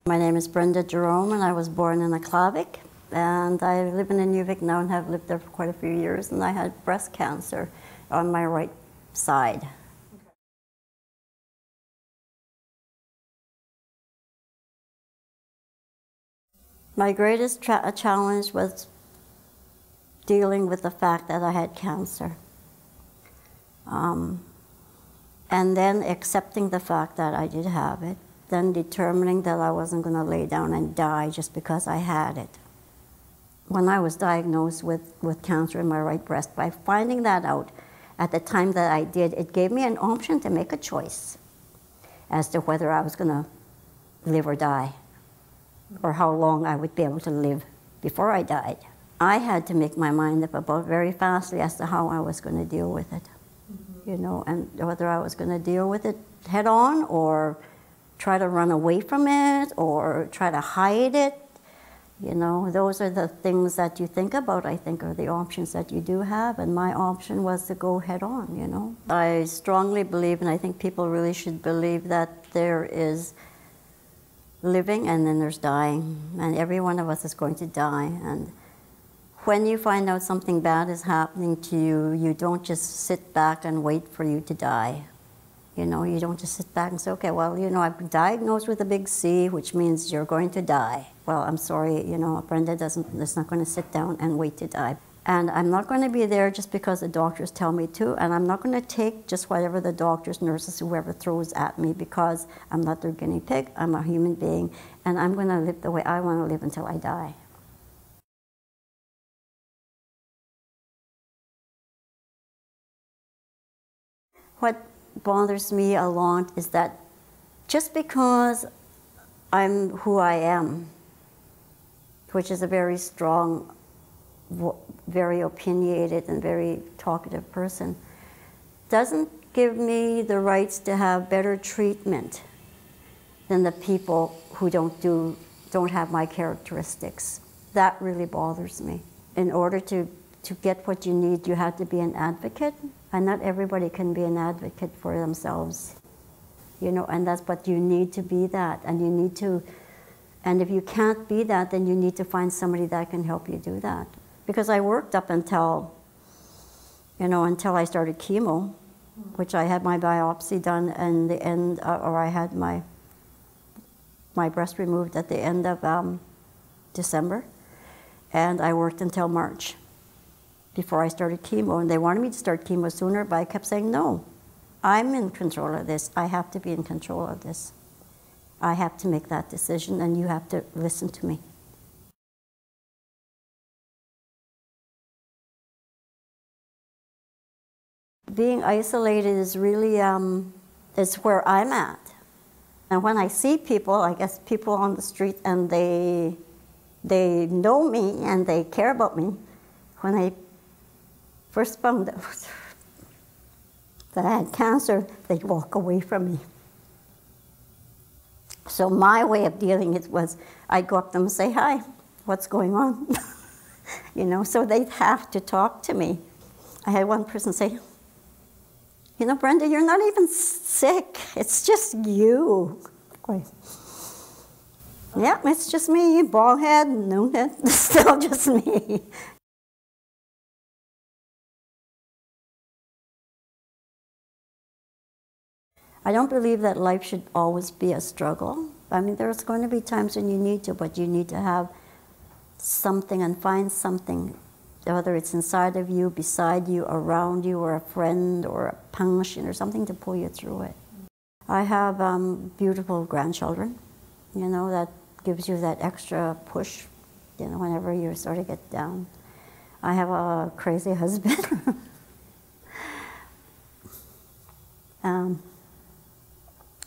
My name is Brenda Jerome, and I was born in Aklavik, and I live in Inuvik now and have lived there for quite a few years, and I had breast cancer on my right side. My greatest challenge was dealing with the fact that I had cancer. And then accepting the fact that I did have it, then determining that I wasn't going to lay down and die just because I had it. When I was diagnosed with cancer in my right breast, by finding that out at the time that I did, it gave me an option to make a choice as to whether I was going to live or die, or how long I would be able to live before I died. I had to make my mind up about very fastly as to how I was going to deal with it. You know, and whether I was going to deal with it head on or try to run away from it or try to hide it. You know, those are the things that you think about, I think, are the options that you do have, and my option was to go head on, you know. I strongly believe, and I think people really should believe, that there is living and then there's dying, and every one of us is going to die. And when you find out something bad is happening to you, you don't just sit back and wait for you to die. You know, you don't just sit back and say, okay, well, you know, I've been diagnosed with a big C, which means you're going to die. Well, I'm sorry, you know, Brenda is not going to sit down and wait to die. And I'm not going to be there just because the doctors tell me to, and I'm not going to take just whatever the doctors, nurses, whoever throws at me, because I'm not their guinea pig. I'm a human being, and I'm going to live the way I want to live until I die. What bothers me a lot is that just because I'm who I am, which is a very strong, very opinionated and very talkative person, doesn't give me the rights to have better treatment than the people who don't have my characteristics. That really bothers me. In order to get what you need, you have to be an advocate, and not everybody can be an advocate for themselves. You know, and that's what you need to be that, and you need to, and if you can't be that, then you need to find somebody that can help you do that. Because I worked up until, you know, until I started chemo, which I had my biopsy done in the end, or I had my breast removed at the end of December, and I worked until March before I started chemo, and they wanted me to start chemo sooner, but I kept saying, no, I'm in control of this. I have to be in control of this. I have to make that decision, and you have to listen to me. Being isolated is really, is where I'm at. And when I see people, I guess people on the street, and they know me and they care about me, when I first found out that I had cancer, they'd walk away from me. So my way of dealing it was, I'd go up to them and say, hi, what's going on? You know, so they'd have to talk to me. I had one person say, you know, Brenda, you're not even sick. It's just you. Okay. Yeah, it's just me, bald head, no head, still just me. I don't believe that life should always be a struggle. I mean, there's going to be times when you need to, but you need to have something and find something, whether it's inside of you, beside you, around you, or a friend, or a pension, or something to pull you through it. I have beautiful grandchildren, you know, that gives you that extra push, you know, whenever you sort of get down. I have a crazy husband.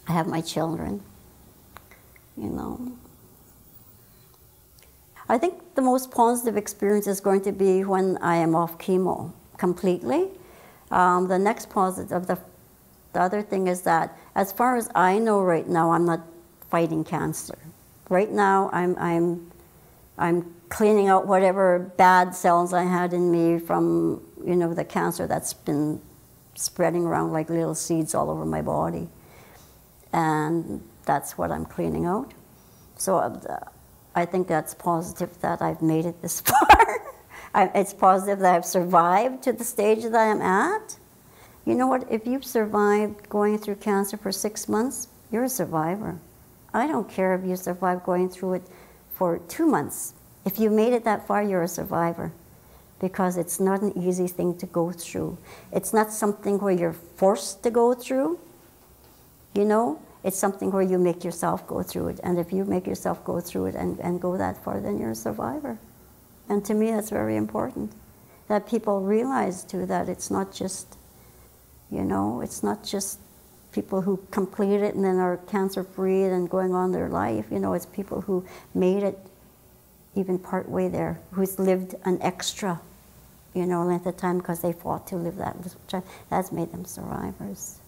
I have my children, you know. I think the most positive experience is going to be when I am off chemo completely. The next positive, the other thing is that, as far as I know right now, I'm not fighting cancer. Right now, I'm cleaning out whatever bad cells I had in me from, you know, the cancer that's been spreading around like little seeds all over my body. And that's what I'm cleaning out. So I think that's positive that I've made it this far. It's positive that I've survived to the stage that I'm at. You know what? If you've survived going through cancer for 6 months, you're a survivor. I don't care if you survived going through it for 2 months. If you made it that far, you're a survivor. Because it's not an easy thing to go through. It's not something where you're forced to go through. You know, it's something where you make yourself go through it. And if you make yourself go through it and go that far, then you're a survivor. And to me, that's very important. That people realize, too, that it's not just, you know, it's not just people who complete it and then are cancer-free and going on their life. You know, it's people who made it even part way there, who's lived an extra, you know, length of time because they fought to live that time. That's made them survivors.